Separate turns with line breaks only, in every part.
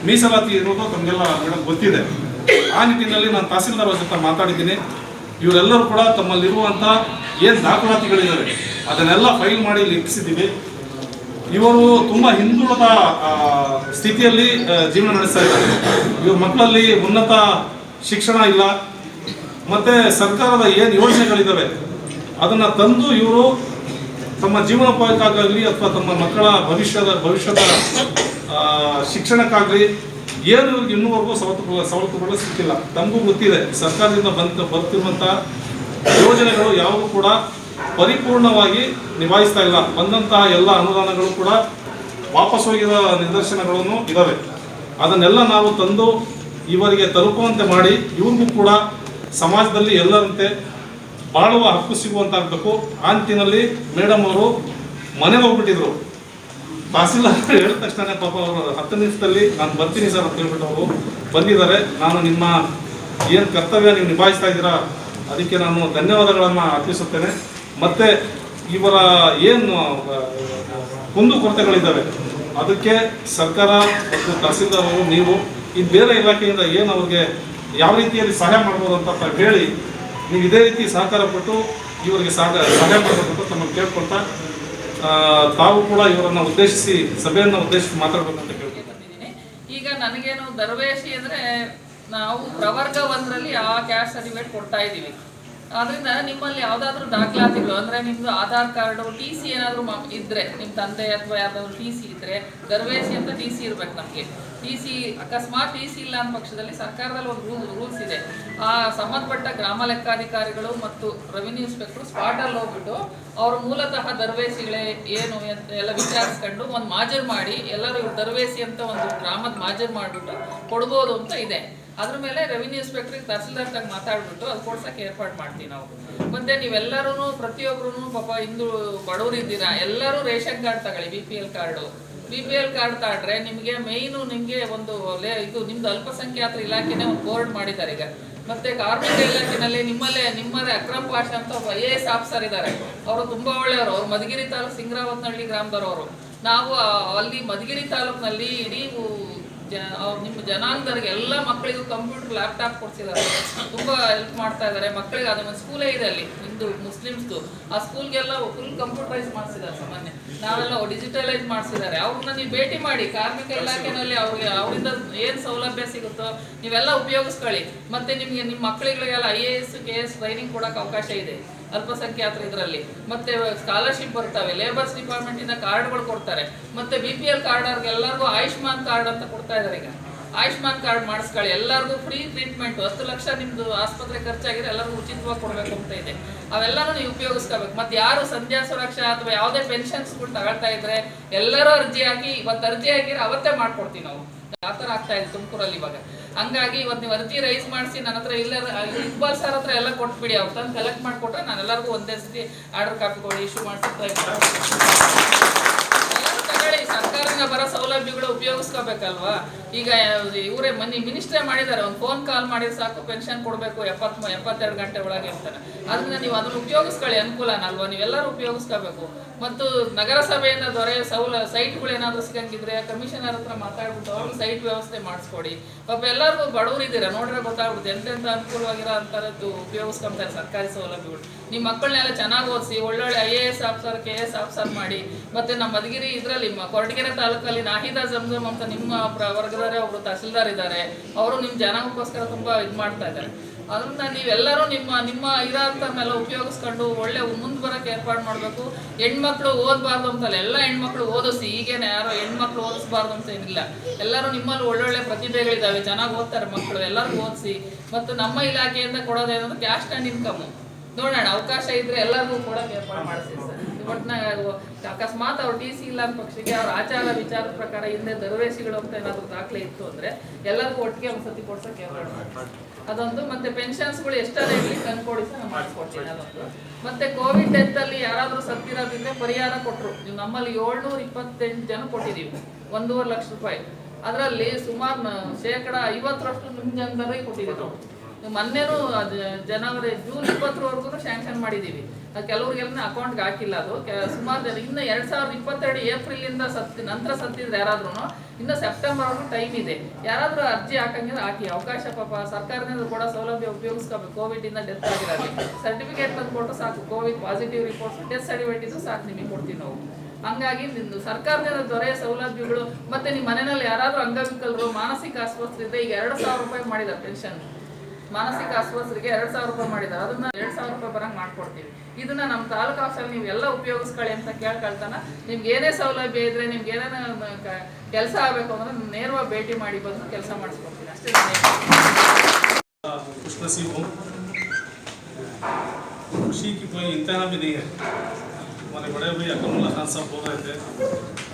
ಮೀಸಲಾತಿ ಇರೋದು ತಮಗೆಲ್ಲ ಮೇಡಮ್ ಗೊತ್ತಿದೆ. ಆ ನಿಟ್ಟಿನಲ್ಲಿ ನಾನು ತಹಸೀಲ್ದಾರ್ ಅವ್ರ ಜೊತೆ ಮಾತಾಡಿದ್ದೀನಿ. ಇವರೆಲ್ಲರೂ ಕೂಡ ತಮ್ಮಲ್ಲಿರುವಂಥ ಏನು ದಾಖಲಾತಿಗಳಿದ್ದಾವೆ ಅದನ್ನೆಲ್ಲ ಫೈಲ್ ಮಾಡಿ ಲಿಖಿಸಿದ್ದೀವಿ. ಇವರು ತುಂಬ ಹಿಂದುಳಿದ ಸ್ಥಿತಿಯಲ್ಲಿ ಜೀವನ ನಡೆಸ್ತಾ ಇದ್ದಾರೆ. ಇವ್ರ ಮಕ್ಕಳಲ್ಲಿ ಉನ್ನತ ಶಿಕ್ಷಣ ಇಲ್ಲ, ಮತ್ತು ಸರ್ಕಾರದ ಏನು ಯೋಜನೆಗಳಿದ್ದಾವೆ ಅದನ್ನು ತಂದು ಇವರು ತಮ್ಮ ಜೀವನೋಪಾಯಕ್ಕಾಗಲಿ ಅಥವಾ ತಮ್ಮ ಮಕ್ಕಳ ಭವಿಷ್ಯದ ಶಿಕ್ಷಣಕ್ಕಾಗಲಿ ಏನು ಇವ್ರಿಗೆ ಇನ್ನೂವರೆಗೂ ಸವಲತ್ತುಗಳು ಸಿಕ್ಕಿಲ್ಲ. ತಮಗೂ ಗೊತ್ತಿದೆ, ಸರ್ಕಾರದಿಂದ ಬರ್ತಿರುವಂಥ ಯೋಜನೆಗಳು ಯಾವುದೂ ಕೂಡ ಪರಿಪೂರ್ಣವಾಗಿ ನಿಭಾಯಿಸ್ತಾ ಇಲ್ಲ. ಬಂದಂತಹ ಎಲ್ಲ ಅನುದಾನಗಳು ಕೂಡ ವಾಪಸ್ ಹೋಗಿರೋ ನಿದರ್ಶನಗಳನ್ನು ಇದ್ದಾವೆ. ಅದನ್ನೆಲ್ಲ ನಾವು ತಂದು ಇವರಿಗೆ ತಲುಪುವಂತೆ ಮಾಡಿ ಇವ್ರಿಗೂ ಕೂಡ ಸಮಾಜದಲ್ಲಿ ಎಲ್ಲರಂತೆ ಬಾಳುವ ಹಕ್ಕು ಸಿಗುವಂತಾಗಬೇಕು. ಆ ನಿಟ್ಟಿನಲ್ಲಿ ಮೇಡಮ್ ಅವರು ಮನೆಗೆ ಹೋಗ್ಬಿಟ್ಟಿದ್ರು. ತಹಸೀಲ್ದಾರ್ ಹೇಳಿದ ತಕ್ಷಣ ಪಾಪ ಅವರು 10 ನಿಮಿಷದಲ್ಲಿ ನಾನು ಬರ್ತೀನಿ ಸರ್ ಅಂತ ಹೇಳ್ಬಿಟ್ಟು ಅವರು ಬಂದಿದ್ದಾರೆ. ನಾನು ನಿಮ್ಮ ಏನು ಕರ್ತವ್ಯ ನೀವು ನಿಭಾಯಿಸ್ತಾ ಇದ್ದೀರಾ ಅದಕ್ಕೆ ನಾನು ಧನ್ಯವಾದಗಳನ್ನು ಅರ್ಪಿಸುತ್ತೇನೆ. ಮತ್ತು ಇವರ ಏನು ಕುಂದುಕೊರತೆಗಳಿದ್ದಾವೆ ಅದಕ್ಕೆ ಸರ್ಕಾರ ಮತ್ತು ತಹಸೀಲ್ದಾರ್ ಅವರು ನೀವು ಇದು ಬೇರೆ ಇಲಾಖೆಯಿಂದ ಏನು ಅವ್ರಿಗೆ ಯಾವ ರೀತಿಯಲ್ಲಿ ಸಹಾಯ ಮಾಡ್ಬೋದು ಅಂತ ಹೇಳಿ ನೀವು ಇದೇ ರೀತಿ ಸಹಕಾರ ಕೊಟ್ಟು ಇವರಿಗೆ ಸಹಾಯ ಮಾಡಬೇಕು ಅಂತ ನಮಗೆ ಕೇಳ್ಕೊಳ್ತಾ ತಾವು ಕೂಡ ಇವರನ್ನು ಉದ್ದೇಶಿಸಿ ಸಭೆಯನ್ನು ಉದ್ದೇಶಿಸಿ ಮಾತಾಡಬೇಕಂತ
ಕೇಳ್ಕೊಂಡಿದ್ದೀನಿ. ಈಗ ನನಗೇನು ದರ್ವೇಶಿ ಅಂದರೆ ನಾವು ಪ್ರವರ್ಗ 1ರಲ್ಲಿ ಆ ಕ್ಯಾಸ್ಟ್ ಸರ್ಟಿಫಿಕೇಟ್ ಕೊಡ್ತಾ ಇದ್ದೀವಿ. ಆದ್ರಿಂದ ನಿಮ್ಮಲ್ಲಿ ಯಾವುದಾದ್ರೂ ದಾಖಲಾತಿಗಳು ಅಂದರೆ ನಿಮ್ಮದು ಆಧಾರ್ ಕಾರ್ಡು TC ಏನಾದರೂ ಇದ್ದರೆ ನಿಮ್ಮ ತಂದೆ ಅಥವಾ ಯಾವ್ದಾದ್ರು TC ಇದ್ದರೆ ದರ್ವೇಶಿ ಅಂತ TC ಇರಬೇಕು. ನಮಗೆ TC ಅಕಸ್ಮಾತ್ TC ಇಲ್ಲ ಅಂದ ಪಕ್ಷದಲ್ಲಿ ಸರ್ಕಾರದಲ್ಲಿ ಒಂದು ರೂಲ್ಸ್ ಇದೆ. ಆ ಸಂಬಂಧಪಟ್ಟ ಗ್ರಾಮ ಲೆಕ್ಕಾಧಿಕಾರಿಗಳು ಮತ್ತು ರೆವಿನ್ಯೂ ಇನ್ಸ್ಪೆಕ್ಟರ್ ಸ್ಪಾಟಲ್ಲಿ ಹೋಗ್ಬಿಟ್ಟು ಅವರು ಮೂಲತಃ ದರ್ವೇಶಿಗಳೇ ಏನು ಎಲ್ಲ ವಿಚಾರಿಸ್ಕೊಂಡು ಒಂದು ಮಾಜರ್ ಮಾಡಿ ಎಲ್ಲರೂ ದರ್ವೇಶಿ ಅಂತ ಒಂದು ಗ್ರಾಮದ ಮಾಜರ್ ಮಾಡಿಬಿಟ್ಟು ಕೊಡ್ಬೋದು ಅಂತ ಇದೆ. ಅದ್ರ ಮೇಲೆ ರೆವಿನ್ಯೂ ಇನ್ಸ್ಪೆಕ್ಟ್ರಿಗೆ ತಹಸೀಲ್ದಾರ್ ತಾಗ ಮಾತಾಡ್ಬಿಟ್ಟು ಅದು ಕೊಡ್ಸಕ್ಕೆ ಏರ್ಪಾಡು ಮಾಡ್ತೀವಿ ನಾವು. ಮತ್ತೆ ನೀವೆಲ್ಲರೂ ಪ್ರತಿಯೊಬ್ಬರು ಪಾಪ ಹಿಂದೂ ಬಡವರು ಇದ್ದೀರಾ, ಎಲ್ಲರೂ ರೇಷನ್ ಕಾರ್ಡ್ ತಗೊಳ್ಳಿ. BPL ಕಾರ್ಡ್ ತಗೊಂಡ್ರೆ ನಿಮಗೆ ಮೇಯ್ನು ನಿಮಗೆ ಒಂದು ಇದು ನಿಮ್ದು ಅಲ್ಪಸಂಖ್ಯಾತರ ಇಲಾಖೆನೇ ಒಂದು ಬೋರ್ಡ್ ಮಾಡಿದ್ದಾರೆ ಈಗ. ಮತ್ತೆ ಕಾರ್ಮಿಕ ಇಲಾಖೆನಲ್ಲಿ ನಿಮ್ಮಲ್ಲೇ ಅಕ್ರಮ್ ಪಾಷಾ ಅಂತ ಒಬ್ಬ IAS ಆಫೀಸರ್ ಇದ್ದಾರೆ. ಅವರು ತುಂಬಾ ಒಳ್ಳೆಯವರು. ಅವರು ಮಧುಗಿರಿ ತಾಲೂಕು ಸಿಂಗ್ರಾವತ್ನಹಳ್ಳಿ ಗ್ರಾಮದವರು. ನಾವು ಅಲ್ಲಿ ಮಧುಗಿರಿ ತಾಲೂಕಿನಲ್ಲಿ ಇಡೀ ನಿಮ್ಮ ಜನಾಂಗದವರಿಗೆ ಎಲ್ಲ ಮಕ್ಕಳಿಗೂ ಕಂಪ್ಯೂಟರ್ ಲ್ಯಾಪ್ಟಾಪ್ ಕೊಡ್ಸಿದ್ದಾರೆ. ತುಂಬ ಹೆಲ್ಪ್ ಮಾಡ್ತಾ ಇದ್ದಾರೆ ಮಕ್ಕಳಿಗೆ. ಅದೊಂದು ಸ್ಕೂಲೇ ಇದೆ ಅಲ್ಲಿ ಹಿಂದೂ ಮುಸ್ಲಿಮ್ಸ್ದು. ಆ ಸ್ಕೂಲ್ಗೆಲ್ಲ ಫುಲ್ ಕಂಪ್ಯೂಟರೈಸ್ ಮಾಡಿಸಿದ್ದಾರೆ. ಸಾಮಾನ್ಯ ನಾವೆಲ್ಲ ಡಿಜಿಟಲೈಸ್ ಮಾಡಿಸಿದ್ದಾರೆ. ಅವ್ರನ್ನ ನೀವು ಭೇಟಿ ಮಾಡಿ. ಕಾರ್ಮಿಕ ಇಲಾಖೆನಲ್ಲಿ ಅವರಿಂದ ಏನು ಸೌಲಭ್ಯ ಸಿಗುತ್ತೋ ನೀವೆಲ್ಲ ಉಪಯೋಗಿಸ್ಕೊಳ್ಳಿ. ಮತ್ತೆ ನಿಮಗೆ ನಿಮ್ಮ ಮಕ್ಕಳಿಗಳಿಗೆಲ್ಲ IAS KS ಟ್ರೈನಿಂಗ್ ಕೊಡೋಕೆ ಅವಕಾಶ ಇದೆ ಅಲ್ಪಸಂಖ್ಯಾತರು ಇದರಲ್ಲಿ. ಮತ್ತೆ ಸ್ಕಾಲರ್ಶಿಪ್ ಬರ್ತವೆ. ಲೇಬರ್ಸ್ ಡಿಪಾರ್ಟ್ಮೆಂಟ್ ಇಂದ ಕಾರ್ಡ್ಗಳು ಕೊಡ್ತಾರೆ. ಮತ್ತೆ BPL ಕಾರ್ಡ್ ಅವ್ರಿಗೆಲ್ಲರಿಗೂ ಆಯುಷ್ಮಾನ್ ಕಾರ್ಡ್ ಅಂತ ಕೊಡ್ತಾ ಇದ್ದಾರೆ. ಈಗ ಆಯುಷ್ಮಾನ್ ಕಾರ್ಡ್ ಮಾಡಿಸ್ಕೊಳ್ಳಿ. ಎಲ್ಲರಿಗೂ ಫ್ರೀ ಟ್ರೀಟ್ಮೆಂಟ್ 10 ಲಕ್ಷ ನಿಮ್ದು ಆಸ್ಪತ್ರೆ ಖರ್ಚಾಗಿದ್ರೆ ಎಲ್ಲರಿಗೂ ಉಚಿತವಾಗಿ ಕೊಡಬೇಕು ಅಂತ ಇದೆ. ಅವೆಲ್ಲನೂ ನೀವು ಉಪಯೋಗಿಸ್ಕೋಬೇಕು. ಮತ್ತೆ ಯಾರು ಸಂಧ್ಯಾ ಸುರಕ್ಷಾ ಅಥವಾ ಯಾವುದೇ ಪೆನ್ಷನ್ಸ್ಗಳು ತಗೊಳ್ತಾ ಇದ್ರೆ ಎಲ್ಲರೂ ಅರ್ಜಿ ಹಾಕಿ, ಇವತ್ತು ಅರ್ಜಿ ಹಾಕಿದ್ರೆ ಅವತ್ತೇ ಮಾಡ್ಕೊಡ್ತೀವಿ ನಾವು. ಆ ಥರ ಆಗ್ತಾ ಇದೆ ತುಮಕೂರಲ್ಲಿ ಇವಾಗ. ಹಂಗಾಗಿ ಇವತ್ತು ನೀವು ಅರ್ಜಿ ರೈಸ್ ಮಾಡಿಸಿ ನನ್ನ ಹತ್ರ ಇಕ್ಬಾಲ್ ಸರ್ ಹತ್ರ ಎಲ್ಲ ಕೊಟ್ಬಿಡಿ. ಅವ್ರು ತಂದು ಕಲೆಕ್ಟ್ ಮಾಡಿಕೊಟ್ರೆ ನಾನು ಎಲ್ಲರಿಗೂ ಒಂದೇ ಸತಿ ಆರ್ಡರ್ ಕಾಪಿ ಕೊಡಿ ಇಶ್ಯೂ ಮಾಡಿಸ್ತಾ ತಗೊಳ್ಳಿ. ಸರ್ಕಾರದಿಂದ ಬರೋ ಸೌಲಭ್ಯಗಳು ಉಪಯೋಗಿಸ್ಕೋಬೇಕಲ್ವಾ. ಈಗ ಇವರೇ ಮಿನಿಸ್ಟ್ರೇ ಮಾಡಿದ್ದಾರೆ, ಒಂದು ಫೋನ್ ಕಾಲ್ ಮಾಡಿದ್ರೆ ಸಾಕು ಪೆನ್ಷನ್ ಕೊಡಬೇಕು 72 ಗಂಟೆ ಒಳಗೆ ಅಂತಾನೆ. ಅದರಿಂದ ನೀವು ಅದನ್ನು ಉಪಯೋಗಿಸ್ಕೊಳ್ಳಿ, ಅನುಕೂಲನಲ್ವಾ. ನೀವೆಲ್ಲರೂ ಉಪಯೋಗಿಸ್ಕೋಬೇಕು. ಮತ್ತು ನಗರಸಭೆಯಿಂದ ದೊರೆಯೋ ಸೈಟ್ಗಳು ಏನಾದರೂ ಸಿಗಂಗಿದ್ರೆ ಕಮಿಷನರ್ ಹತ್ರ ಮಾತಾಡ್ಬಿಟ್ಟು ಅವ್ರಿಗೆ ಸೈಟ್ ವ್ಯವಸ್ಥೆ ಮಾಡಿಸ್ಕೊಡಿ. ಪಾಪ ಎಲ್ಲರಿಗೂ ಬಡವರು ಇದ್ದೀರಾ ನೋಡ್ರೆ ಗೊತ್ತಾಗ್ಬಿಡುತ್ತೆ ಎಂತೆಂಥ ಅನುಕೂಲವಾಗಿರೋ ಅಂಥದ್ದು ಉಪಯೋಗಿಸ್ಕೊಂತಾರೆ ಸರ್ಕಾರಿ ಸೌಲಭ್ಯಗಳು. ನಿಮ್ಮ ಮಕ್ಕಳನ್ನೆಲ್ಲ ಚೆನ್ನಾಗಿ ಓದಿಸಿ ಒಳ್ಳೊಳ್ಳೆ IAS ಆಫೀಸರ್ KS ಆಫೀಸರ್ ಮಾಡಿ. ಮತ್ತು ನಮ್ಮ ಮಧುಗಿರಿ ಇದರಲ್ಲಿ ಕೊರಟಗೆರೆ ತಾಲೂಕಲ್ಲಿ ನಾಹಿದಾ ಜಮ್ಜಮ್ ಅಂತ ನಿಮ್ಮ ವರ್ಗದವರೇ ಒಬ್ರು ತಹಸೀಲ್ದಾರ್ ಇದ್ದಾರೆ. ಅವರು ನಿಮ್ಮ ಜನಾಂಗಕ್ಕೋಸ್ಕರ ತುಂಬ ಇದು ಮಾಡ್ತಾ ಇದ್ದಾರೆ. ಅದರಿಂದ ನೀವೆಲ್ಲರೂ ನಿಮ್ಮ ಇರೋಂಥವ್ರನ್ನೆಲ್ಲ ಉಪಯೋಗಿಸ್ಕೊಂಡು ಒಳ್ಳೆ ಮುಂದೆ ಬರೋಕ್ಕೆ ಏರ್ಪಾಡು ಮಾಡಬೇಕು. ಹೆಣ್ಮಕ್ಳು ಓದಬಾರ್ದು ಅಂತಲ್ಲ, ಎಲ್ಲ ಹೆಣ್ಮಕ್ಳು ಓದಿಸಿ. ಈಗೇನೆ ಯಾರೋ ಹೆಣ್ಮಕ್ಳು ಓದಿಸ್ಬಾರ್ದು ಅಂತ ಏನಿಲ್ಲ. ಎಲ್ಲರೂ ನಿಮ್ಮಲ್ಲಿ ಒಳ್ಳೊಳ್ಳೆ ಪ್ರತಿಭೆಗಳಿದ್ದಾವೆ, ಚೆನ್ನಾಗಿ ಓದ್ತಾರೆ ಮಕ್ಕಳು, ಎಲ್ಲರಿಗೂ ಓದಿಸಿ. ಮತ್ತು ನಮ್ಮ ಇಲಾಖೆಯಿಂದ ಕೊಡೋದೇನಂದ್ರೆ ಕ್ಯಾಸ್ಟ್ ಆ್ಯಂಡ್ ಇನ್ಕಮ್ ನೋಡೋಣ, ಅವಕಾಶ ಇದ್ರೆ ಎಲ್ಲರಿಗೂ ಕೊಡೋಕೆ ಏರ್ಪಾಡು ಮಾಡಿಸ್ತೀವಿ ಸರ್. ಒಟ್ಟಿನಾಗ ಅಕಸ್ಮಾತ್ ಅವ್ರು TC ಇಲ್ಲ ಅಂದ ಪಕ್ಷಕ್ಕೆ ಅವ್ರ ಆಚಾರ ವಿಚಾರದ ಪ್ರಕಾರ ಹಿಂದೆ ದರ್ವೇಶಿಗಳು ಅಂತ ಏನಾದರೂ ದಾಖಲೆ ಇತ್ತು ಅಂದರೆ ಎಲ್ಲರಿಗೂ ಒಟ್ಟಿಗೆ ಒಂದ್ಸತಿ ಕೊಡ್ಸೋಕೆ ಏರ್ಪಾಡು ಮಾಡಿ. ಅದೊಂದು. ಮತ್ತೆ ಪೆನ್ಷನ್ಸ್ಗಳು ಎಷ್ಟಾದ್ರೆ ಇರಲಿ ತಂದ್ಕೊಡಿ ಸರ್, ನಾವು ಮಾಡಿಸ್ಕೊಡ್ತೀನಿ ಅದೊಂದು. ಮತ್ತೆ ಕೋವಿಡ್ ಡೆತ್ತಲ್ಲಿ ಯಾರಾದರೂ ಸತ್ತಿರೋದ್ರಿಂದ ಪರಿಹಾರ ಕೊಟ್ಟರು. ನೀವು ನಮ್ಮಲ್ಲಿ 728 ಜನ ಕೊಟ್ಟಿದ್ದೀವಿ, 1.5 ಲಕ್ಷ ರೂಪಾಯಿ. ಅದರಲ್ಲಿ ಸುಮಾರು 50% ನಿಮ್ಮ ಜನರಿಗೆ ಕೊಟ್ಟಿದ್ದೀವಿ ನಾವು. ಮೊನ್ನೆನೂ ಜೂನ್ 20ವರೆಗೂ ಸ್ಯಾಂಕ್ಷನ್ ಮಾಡಿದ್ದೀವಿ. ಕೆಲವ್ರಿಗೆಲ್ಲ ಅಕೌಂಟ್ಗೆ ಹಾಕಿಲ್ಲ. ಅದು ಸುಮಾರು ಜನ ಇನ್ನು 2022 ಏಪ್ರಿಲಿಂದ ನಂತರ ಸತ್ತಿದ್ರೆ ಯಾರಾದ್ರೂ ಇನ್ನು ಸೆಪ್ಟೆಂಬರ್ವರೆಗೂ ಟೈಮ್ ಇದೆ. ಯಾರಾದರೂ ಅರ್ಜಿ ಹಾಕಂಗಿದ್ರೆ ಹಾಕಿ, ಅವಕಾಶ ಪಾಪ ಸರ್ಕಾರದಿಂದ ಕೂಡ ಸೌಲಭ್ಯ ಉಪಯೋಗಿಸ್ಕೋಬೇಕು. ಕೋವಿಡಿಂದ ಡೆತ್ ಆಗಿರೋದು ಸರ್ಟಿಫಿಕೇಟ್ ತಂದು ಕೊಟ್ಟು ಸಾಕು, Covid positive reports death certificate ಇದ್ದು ಸಾಕು, ನಿಮಗೆ ಕೊಡ್ತೀವಿ ನಾವು. ಹಂಗಾಗಿ ನಿಮ್ದು ಸರ್ಕಾರದಿಂದ ದೊರೆಯ ಸೌಲಭ್ಯಗಳು, ಮತ್ತೆ ನಿಮ್ಮ ಮನೆಯಲ್ಲಿ ಯಾರಾದರೂ ಅಂಗವಿಕಲರು ಮಾನಸಿಕ ಅಸ್ವಸ್ಥರಿದ್ರೆ ಈಗ 2,000 ರೂಪಾಯಿ ಮಾಡಿದ್ದಾರೆ ಪೆನ್ಷನ್. ಮಾನಸಿಕ ಅಸ್ವಸ್ಥರಿಗೆ 2,000 ರೂಪಾಯಿ ಮಾಡಿದ್ದಾರೆ, ಅದನ್ನ 2,000 ರೂಪಾಯಿ ಬರಂಗ್ ಮಾಡ್ಕೊಡ್ತೀವಿ. ಇದನ್ನ ನಮ್ಮ ತಾಲೂಕು ಆಫೀಸಲ್ಲಿ ನೀವೆಲ್ಲ ಉಪಯೋಗಿಸ್ಕೊಳ್ಳಿ ಅಂತ ಕೇಳ್ಕೊಳ್ತಾನ. ನಿಮ್ಗೆ ಏನೇ ಸೌಲಭ್ಯ ಇದ್ರೆ, ನಿಮ್ಗೆ ಏನೇನು ಕೆಲಸ ಆಗಬೇಕು ಅಂದ್ರೆ ನೇರವಾಗಿ ಭೇಟಿ ಮಾಡಿ ಬಂದು ಕೆಲಸ ಮಾಡಿಸ್ಕೊಡ್ತೀನಿ ಅಷ್ಟೇ.
खुशनसीब हूँ, खुशी की कोई इंतहा भी नहीं है। हमारे बड़े भाई अकरमुल्लाह खान साहब बोल रहे थे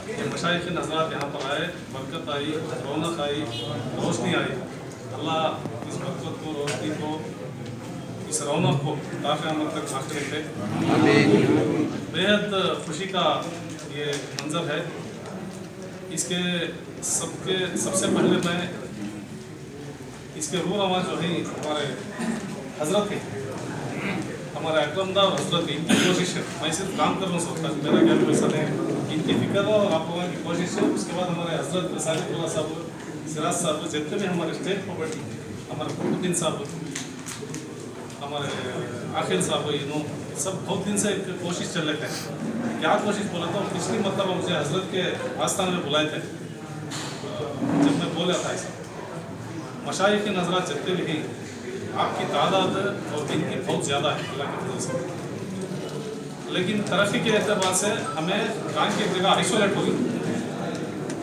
कि मशाइख नज़रात यहाँ पर आए, बरकत आई, रौनक आई, रोशनी आई। अल्लाह इस बरकत को, रोशनी को, इस रौनक को क़यामत तक बाक़ी रखे। बेहद खुशी का ये मंज़र है। इसके सबसे पहले मैं इसके रूह रवां जो है हमारे हजरत है, हमारे अकरमदार हजरत, इनकी कोशिश है। मैं सिर्फ काम कर रहा हूँ, सोचता मेरा क्या भी वैसा नहीं है, इनकी फिक्र और आप लोगों की कोशिश है। उसके बाद हमारे हजरत साजिदुल्लाह साहब, सिराज साहब, जितने भी हमारे स्टेट पर बैठे, हमारे कुतुबुद्दीन साहब, हमारे आखिर साहब, इन्हों सब बहुत दिन से कोशिश चल रहे थे। क्या कोशिश बोला था, पिछली मतलब मुझे हजरत के आस्थान में बुलाए थे, जब मैं बोला था ऐसा मशाइख की नज़रात चलते भी हैं, आपकी तादाद और गिनती बहुत ज़्यादा है अल्लाह की वजह से, लेकिन तरक्की के एतबार से हमें काम की जगह आइसोलेट होगी।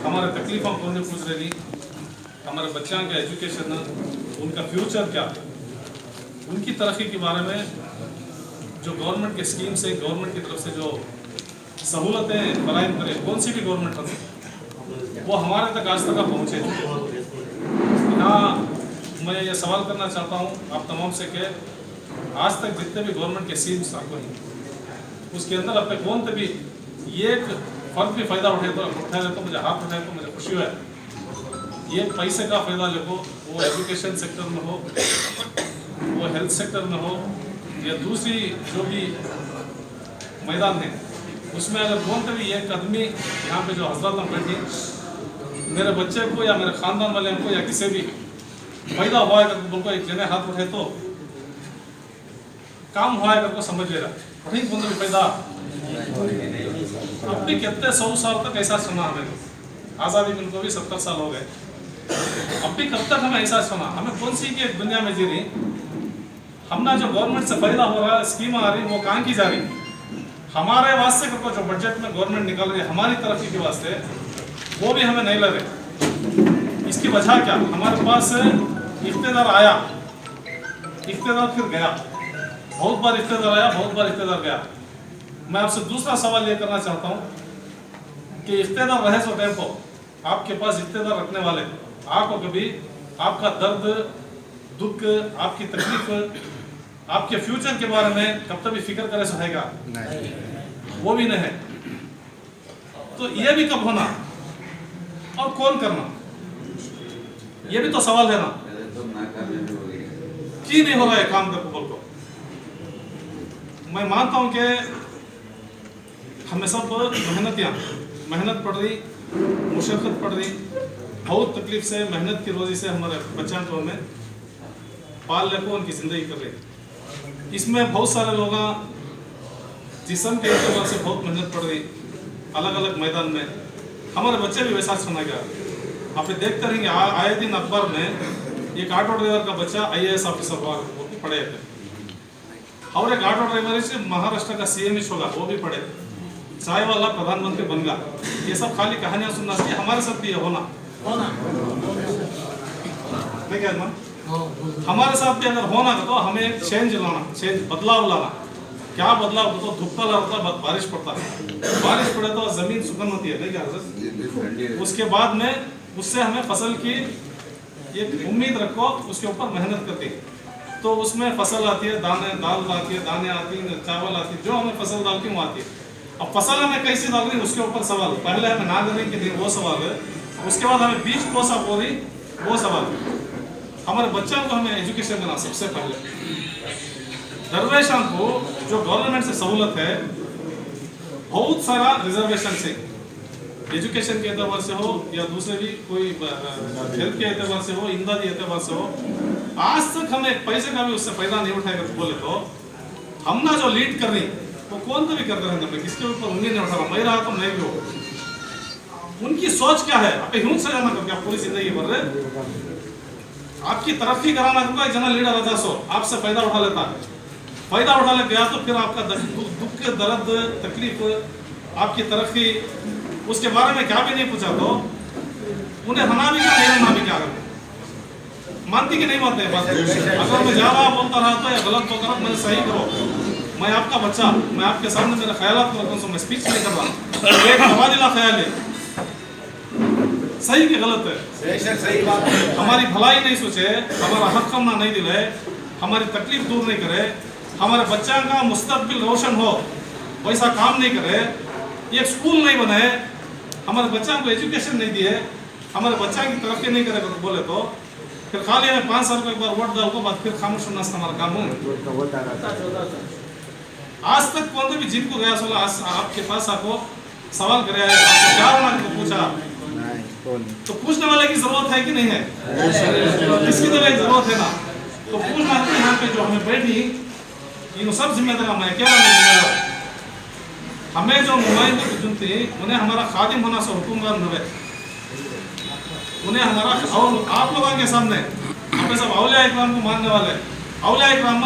हमारे तकलीफ़ों को नहीं पूछ रही, हमारे बच्चों के एजुकेशन, उनका फ्यूचर क्या, उनकी तरक्की के बारे में जो गवर्नमेंट के स्कीम से, गवर्नमेंट की तरफ से जो सहूलतें फराहम करें, कौन सी भी गवर्नमेंट हो, वो हमारे तक आज तक पहुँचे। हाँ, मैं ये सवाल करना चाहता हूँ आप तमाम से कि आज तक जितने भी गवर्नमेंट के स्कीम्स आपको हैं, उसके अंदर अपने कौन तभी एक फर्द भी फ़ायदा उठाए तो मुझे हाथ उठाए तो मुझे खुशी है। ये पैसे का फ़ायदा देखो, वो एजुकेशन सेक्टर में हो, वो हेल्थ सेक्टर में हो, या दूसरी जो भी मैदान है, उसमें अगर कौन तभी एक आदमी यहाँ पे जो हजरत हम बैठे, मेरे बच्चे को या मेरे ख़ानदान वाले को या किसी भी फ़ायदा हुआ है उनको एक जने हाथ उठाए तो काम हुआ है को समझ ले रहा नहीं बंद भी फ़ायदा। अब भी कितने 100 साल तक ऐसा सुना हमें, आज़ादी मिल को भी 70 साल हो गए, अब भी कब तक हमें ऐसा सुना। हमें कौन सी की दुनिया में जी रही, हमने जो गवर्नमेंट से फ़ायदा हो रहा है, स्कीम आ रही, वो कहाँ की जा रही, हमारे वास्ते को जो बजट में गवर्नमेंट निकाल रही है हमारी तरक्की के वास्ते, वो भी हमें नहीं लग रहे। इसकी वजह क्या, हमारे पास इख्तियार आया, इख्तियार फिर गया, बहुत बार इख्तियार आया, बहुत बार इख्तियार गया। मैं आपसे दूसरा सवाल ये करना चाहता हूँ कि इख्तियार रहे सो टाइम को आपके पास इख्तियार रखने वाले आपको कभी आपका दर्द, दुख, आपकी तकलीफ, आपके फ्यूचर के बारे में कब तक भी फिक्र करे सो हैगा, वो भी नहीं है। तो ये भी कब होना और कौन करना, ये भी तो सवाल है ना। क्यों नहीं हो रहा है काम कर बोल को। मैं मानता हूं कि हमें सब मेहनत पड़ रही, मुशक्क़त पड़ रही, बहुत तकलीफ से मेहनत की रोज़ी से हमारे बच्चों को हमें पाल ले को उनकी ज़िंदगी कर रही। इसमें बहुत सारे लोग जिस्म के एतबार से बहुत मेहनत पड़ रही, अलग अलग मैदान में हमारे बच्चे भी वैसा सुना गया। आप देखते रहेंगे आए दिन अखबार में एक ऑटो ड्राइवर का बच्चा IAS ऑफिसर हुआ, वो भी पढ़े थे, और एक ऑटो ड्राइवर से महाराष्ट्र का CM होगा, वो भी पढ़े, चाय वाला प्रधानमंत्री बन गया। ये सब खाली कहानियां सुनना चाहिए, हमारे साथ भी होना नहीं क्या ना, हमारे साथ भी अगर होना तो हमें चेंज लाना, चेंज बदलाव लाना। क्या बदलाव तो धूपा लगता है, बारिश पड़ता है, बारिश पड़े तो जमीन सुकन होती है नहीं क्या, उसके बाद में उससे हमें फसल की एक उम्मीद रखो, उसके ऊपर मेहनत करती है तो उसमें फसल आती है, दाल आती है, दाने आती है, चावल आती है, जो हमें फसल डालती है वो आती है। अब फसल हमें कैसे डाल रही है उसके ऊपर सवाल, पहले हमें ना देने के लिए वो सवाल है, उसके बाद हमें बीज कोसा हो रही वो सवाल है। हमारे बच्चों को हमें एजुकेशन देना सबसे पहले, दरवेशों को जो गवर्नमेंट से सहूलत है, बहुत सारा रिजर्वेशन से, एजुकेशन के एतबार से हो या दूसरे भी कोई हेल्थ के एतबार से हो, इमदादी एतबार से हो, आज तक हम एक पैसे का भी उससे फायदा नहीं उठाएगा। तो बोले तो हम ना जो लीड कर रही वो कौन तो भी कर रहे हैं, किसके ऊपर उंगली नहीं उठा रहा, मैं रहा तो मैं भी हो। उनकी सोच क्या है, आप ह्यून से जाना करके आप पूरी जिंदगी भर आपकी तरक्की कराना होगा। एक जना लीडर आता सो आपसे फायदा उठा लेता है, फायदा उठाने गया तो फिर आपका दुख दर्द तकलीफ आपकी तरक्की उसके बारे में क्या भी नहीं पूछा तो उन्हें हना भी क्या नहीं हना भी क्या करते, मानती कि नहीं मानते बात। अगर मैं ज्यादा बोलता रहा तो या गलत बोलता रहा, मैं सही करो, मैं आपका बच्चा, मैं आपके सामने मेरे ख्यालात को रखूं, मैं स्पीच नहीं कर रहा, एक तबादला ख्याल है, सही कि गलत है,
सही बात है।
हमारी भलाई नहीं सोचे, हमारा हक हमना नहीं दिले, हमारी तकलीफ दूर नहीं करे, हमारे बच्चा का मुस्तकबिल रोशन हो वैसा काम नहीं करे, एक स्कूल नहीं बनाए, हमारे बच्चा को एजुकेशन नहीं दिए, हमारे बच्चा की तरक्की नहीं करेगा तो बोले तो फिर खाली हमें 5 साल को एक बार वोट डाल को बाद फिर खामोश होना हमारा काम हो। आज तक कौन भी जीत को गया सोला आपके पास आपको सवाल करे, आपको क्या होना को पूछा तो पूछने वाले की जरूरत है कि नहीं है, किसकी तो जरूरत है ना, तो पूछना यहाँ पे जो हमें बैठी इन सब जिम्मेदार मैं क्या नहीं, हमें जो नुमाइंदे चुनती उन्हें हमारा खादिम होना से हुक्मरान न है, उन्हें हमारा और आप लोगों के सामने हमें सब औलिया इकराम को मानने वाले, औलिया इकराम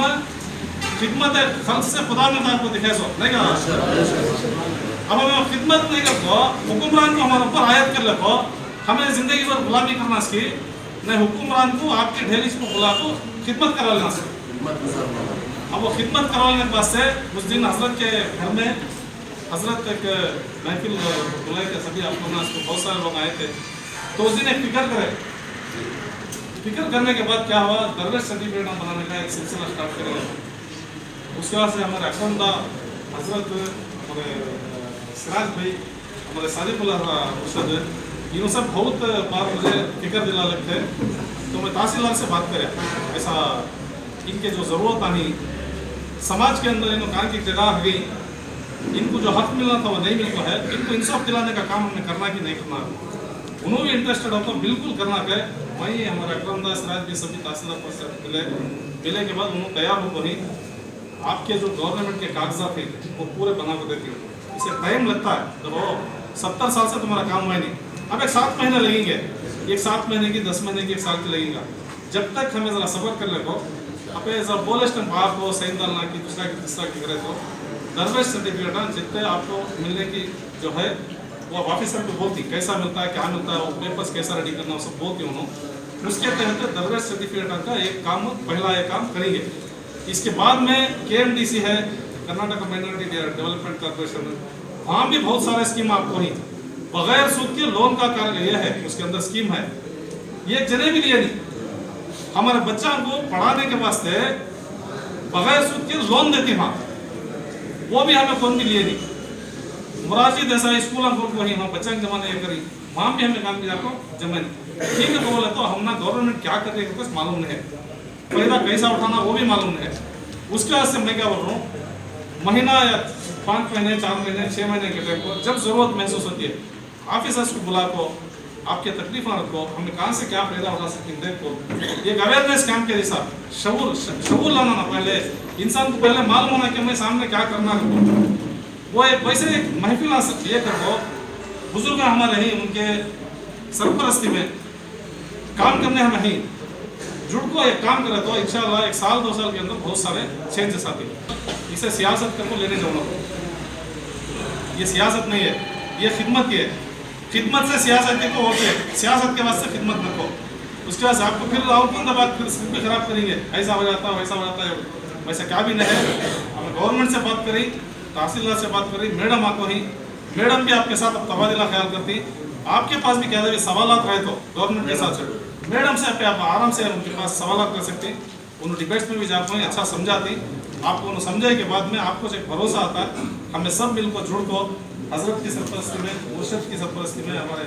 खिदमत खल्क से खुदा में आपको दिखाए सो नहीं कहा। अब हमें खिदमत नहीं करते हुक्मरान को हमारे ऊपर आयत कर ले तो हमें जिंदगी भर गुलामी करना इसकी नहीं, हुक्मरान को आपके ढेली को बुला को खिदमत करा लेना से। अब वो खिदमत करवाने के बाद से उस दिन हजरत के घर में हजरत एक महफिल बुलाए थे, सभी आपको ना बहुत सारे लोग आए थे, तो उस दिन एक फिक्र करे, फिक्र करने के बाद क्या हुआ, दरवेश सर्टिफिकेट हम बनाने का एक सिलसिला स्टार्ट करेंगे। उसके बाद से हमारे अकरमदा हजरत, हमारे सिराज भाई, हमारे सादिकुल्लाह मुर्शद, ये सब बहुत बार मुझे फिक्र दिला लगते, तो मैं तहसीलदार से बात करें ऐसा इनके जो ज़रूरत आनी समाज के अंदर इनको कहाँ की जगह गई, इनको जो हक मिलना था वो नहीं मिलता है, इनको इंसाफ दिलाने का काम हमें करना कि नहीं करना, उन्होंने भी इंटरेस्टेड हो तो बिल्कुल करना है। वहीं हमारा अकरमदास राज भी सभी तहसीलदार पर मिले के बाद उन्होंने तैयार हो वही आपके जो गवर्नमेंट के कागजात थे वो पूरे बना कर देती हूँ। इसे टाइम लगता है, जब वो 70 साल से तुम्हारा काम हुआ नहीं, अब एक 7 महीने लगेंगे, एक 7 महीने की 10 महीने की 1 साल की लगेगा, जब तक हमें ज़रा सब्र कर ले को अपने जब बोले बाप को सही डालना की दूसरा की तीसरा की करे तो दरवेश सर्टिफिकेट जितने आपको मिलने की जो है वो ऑफिसर को बोलती कैसा मिलता है, क्या मिलता है, वो पेपर्स कैसा रेडी करना, वो सब बोलती उन्होंने। उसके तहत दरवेश सर्टिफिकेट का एक काम, पहला एक काम करेंगे। इसके बाद में KMDC है, कर्नाटक माइनॉरिटी डेवलपमेंट कॉर्पोरेशन, वहाँ भी बहुत सारे स्कीम आपको ही बगैर सूद के लोन का कार्य यह है, उसके अंदर स्कीम है, ये जने भी लिए नहीं, हमारे बच्चा को पढ़ाने के वास्ते बगैर सूद के लोन देती वहाँ, वो भी हमें कौन भी लिए नहीं। मोरारजी देसाई स्कूल वही हम बच्चा के जमाने ये करी, वहाँ भी हमें काम किया को जमा नहीं। ठीक है, बोले तो हम ना गवर्नमेंट क्या कर रही है कुछ मालूम नहीं है, फायदा कैसा उठाना वो भी मालूम नहीं है। उसके बाद से मैं क्या बोल रहा हूँ, महीना या 5 महीने 4 महीने 6 महीने के टाइम को जब जरूरत महसूस होती है ऑफिसर्स को बुला को आपके तकलीफ रखो, हमें कहाँ से क्या फायदा उठा सकते हैं देखो, एक अवेयरनेस कैंप के जैसा शऊर लाना ना, पहले इंसान को पहले मालूम होना कि हमें सामने क्या करना है, वो एक वैसे एक महफिल आ सकती है करो, बुजुर्ग हमारे ही उनके सरपरस्ती में काम करने हमें ही जुड़ को एक काम करे तो इंशाल्लाह 1 साल 2 साल के अंदर बहुत सारे चेंजेस आते हैं। इसे सियासत करके लेने जाऊँगा, ये सियासत नहीं है, ये खिदमत की है। खिदमत से सियासत को होते, सियासत के वास्ते खिदमत न को, उसके बाद आपको फिर आओ कौन बात फिर सिर्फ खराब करेंगे, ऐसा हो जाता है वैसा हो जाता है, वैसा क्या भी नहीं है। हमें गवर्नमेंट से बात करी, तहसीलदार से बात करी, मैडम आपको ही, मैडम भी आपके साथ अब तबादला ख्याल करती, आपके पास भी क्या सवाल रहे तो गवर्नमेंट के साथ मैडम से आप आराम से उनके पास सवाल कर सकते हैं, उन्होंने डिबेट्स में भी जाते हैं, अच्छा समझाती, आपको उन्हें समझाने के बाद में आपको एक भरोसा आता है, हमें सब मिलकर जुड़ को हजरत की सरपरस्ती में, मुर्शद की सरपरस्ती में, हमारे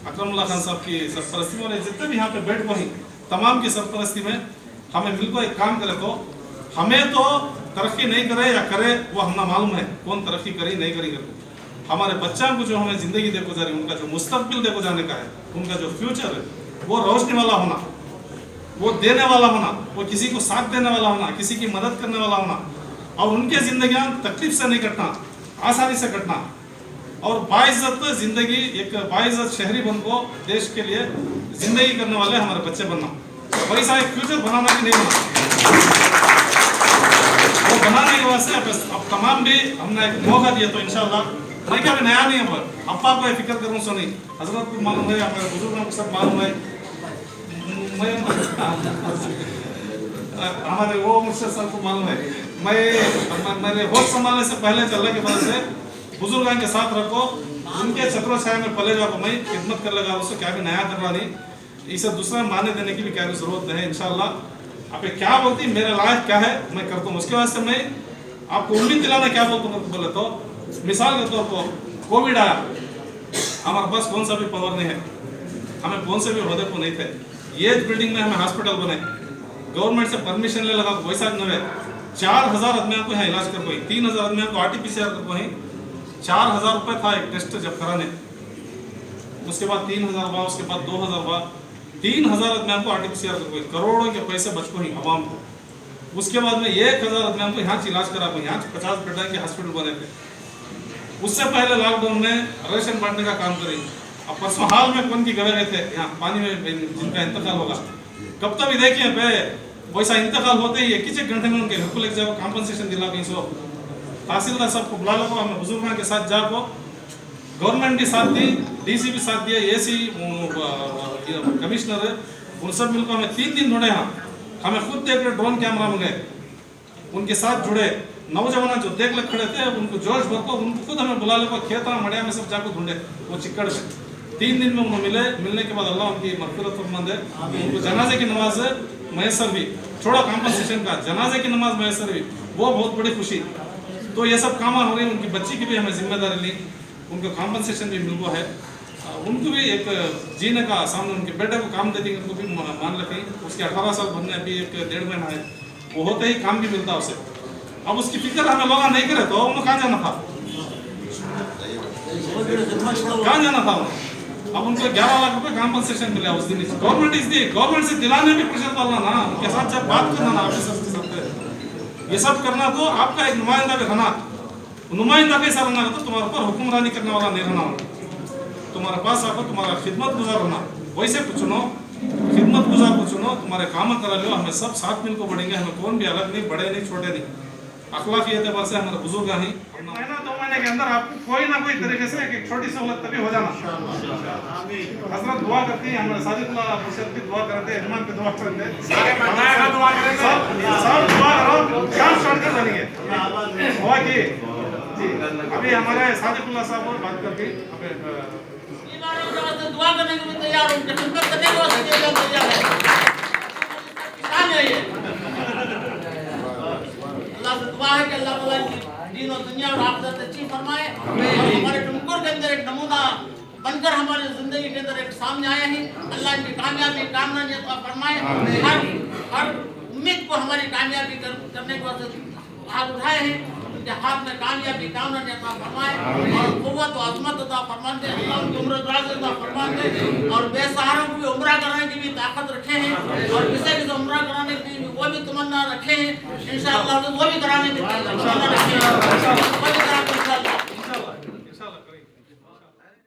अकरमुल्लाह खान साहब की सरपरस्ती में और जितने भी यहाँ पे बैठ वही तमाम की सरपरस्ती में हमें मिलकर एक काम करे तो हमें तो तरक्की नहीं करे या करे वो हमें मालूम है कौन तरक्की करे नहीं करेंगे। हमारे बच्चों को जो हमें जिंदगी देखो जा रही, उनका जो मुस्तकबिल देखो जाने का है, उनका जो फ्यूचर है वो रोशनी वाला होना, वो देने वाला होना, वो किसी को साथ देने वाला होना, किसी की मदद करने वाला होना, और उनके जिंदगियां तकलीफ से नहीं कटना, आसानी से कटना, और बाइज्जत जिंदगी, एक बाइज्जत शहरी बन को देश के लिए जिंदगी करने वाले हमारे बच्चे बनना। वैसा एक फ्यूचर बनाना कि नहीं बनाना, वो बनाने के वास्ते अब तमाम भी हमने एक मौका दिया। तो इंशाल्लाह मैं क्या नया नहीं है, पर अप्पा को फिक्र करूँ सो नहीं, हजरत को मालूम है, हमारे बुजुर्गों को सब मालूम है, हमारे वो मुझसे सबको मालूम है। मेरे होश संभालने से पहले अल्लाह के वजह से बुजुर्गों के साथ रखो, उनके छत्रों छाया में पले जाओ, मैं खिदमत कर लगा, उससे क्या भी नया करना नहीं, इसे दूसरा मानने देने की भी क्या जरूरत है। इंशाल्लाह आप क्या बोलती मेरे लायक क्या है मैं करता हूँ, उसके वास्ते मैं आपको उम्मीद दिलाना क्या बोलता हूँ बोले तो, मिसाल के तौर पर कोविड आया, हमारे पास कौन सा भी पावर नहीं है, हमें कौन से भी ओहदे को नहीं थे, ये बिल्डिंग में हमें हॉस्पिटल बने, गवर्नमेंट से परमिशन ले लगा, वैसा न 4000 आदमियों को यहाँ इलाज कर पाई, 3000 आदमियों को RT-PCR कर पाई, 4000 रुपये था एक टेस्ट जब कराने, उसके बाद 3000 हुआ, उसके बाद 2000 हुआ, 3000 आदमियों को RT-PCR कर पाई, करोड़ों के पैसे बच को ही आवाम को। उसके बाद में 1000 आदमियों को यहाँ इलाज करा पाई, यहाँ 50 बेड के हॉस्पिटल बने थे। उससे पहले लॉकडाउन में रेशन बांटने का काम करी, अब परसों हाल में कौन की गवे गए थे यहाँ पानी में जिनका इंतकाल होगा, कब तक भी देखिए पे वैसा इंतकाल होते ही 1 घंटे में उनके घर को लेकर जाओ, कॉम्पनसेशन दिला कहीं सो, तहसीलदार साहब को बुला लो, हमें बुजुर्गों के साथ जाको, गवर्नमेंट भी साथ दी, DC भी साथ दिया, AC कमिश्नर, उन सब मिलकर हमें 3 दिन ढूंढे, यहाँ हमें खुद देख रहे, ड्रोन कैमरा में गए, उनके साथ जुड़े, नौजवान जो देख लग खड़े थे उनको जोश भर को उनको खुद हमें बुला लेकर खेता मड़िया में सब जाकर ढूंढे, वो चिक्कड़ में 3 दिन में उन्हें मिले, मिलने के बाद अल्लाह उनकी मग़फ़िरत फरमाए, उनको जनाजे की नमाज मैसर हुई, छोड़ा कॉम्पनसेशन का, जनाजे की नमाज मैसर हुई, वो बहुत बड़ी खुशी। तो ये सब काम हो रही, उनकी बच्ची की भी हमें जिम्मेदारी ली, उनको कॉम्पनसेशन भी मिल है, उनको भी एक जीने का सामने, उनके बेटे को काम देती उनको भी मान रखी, उसके 18 साल बनने अभी 1-1.5 महीना है, वो होते ही काम भी मिलता उसे। अब उसकी फिक्र हमें लोग नहीं करे तो उन्हें कहाँ जाना था, कहाँ जाना था उन्हें, अब उनको 11 लाख रुपए कॉम्पनसेशन मिला उस दिन। गवर्नमेंट से दिलाने भी प्रेशर डालना ना, उनके साथ जब बात करना ना ऑफिसर्स के साथ, ये सब करना तो आपका एक नुमाइंदा भी रहना, नुमाइंदा कैसा रहना तो तुम्हारे ऊपर हुक्मरानी करने वाला नहीं रहना, तुम्हारे पास आकर तुम्हारा खिदमत गुजार रहना, वैसे कुछ चुनो, खिदमत गुजार को चुनो, तुम्हारे काम करा लो, हमें सब साथ मिल को बढ़ेंगे, हमें कौन भी अलग नहीं, बड़े नहीं छोटे नहीं, अखलाकी एतबार से हमारे बुजुर्ग ही। महीना 2 महीने के अंदर आपको कोई ना कोई तरीके से एक छोटी सहूलत तभी हो जाना। हजरत दुआ करती है, हमारे साजिदुल्लाह मुर्शिद की दुआ करते हैं, इमाम की दुआ करते हैं, सब दुआ करो, काम स्टार्ट कर देंगे दुआ की जी। अभी हमारे साजिदुल्लाह साहब और बात करके
दुआ करने के लिए तैयार हूं, खिदमत करने के लिए तैयार है, किसान है ये। अल्लाह से दुआ है कि अल्लाह ताला की दीन और दुनिया और आखिरत अच्छी फरमाए, और हमारे टुमकुर के अंदर एक नमूना बनकर हमारी जिंदगी के अंदर एक सामने आए हैं, अल्लाह इनकी कामयाबी कामना फरमाए, हर उम्मीद को हमारी कामयाबी करने के वास्ते हाथ उठाए हैं, उनके हाथ में कामयाबी कामना फरमाए, और कुव्वत और अज़मत अता फरमाए, अल्लाह उनकी उम्र दराज अता फरमाए, और बेसहारों को भी उम्रा कराने की भी ताकत रखे हैं, और किसी की उम्रा कराने की वो भी तमन्ना रखे हैं, इंशाअल्लाह वो भी कराने की तमन्ना रखे हैं।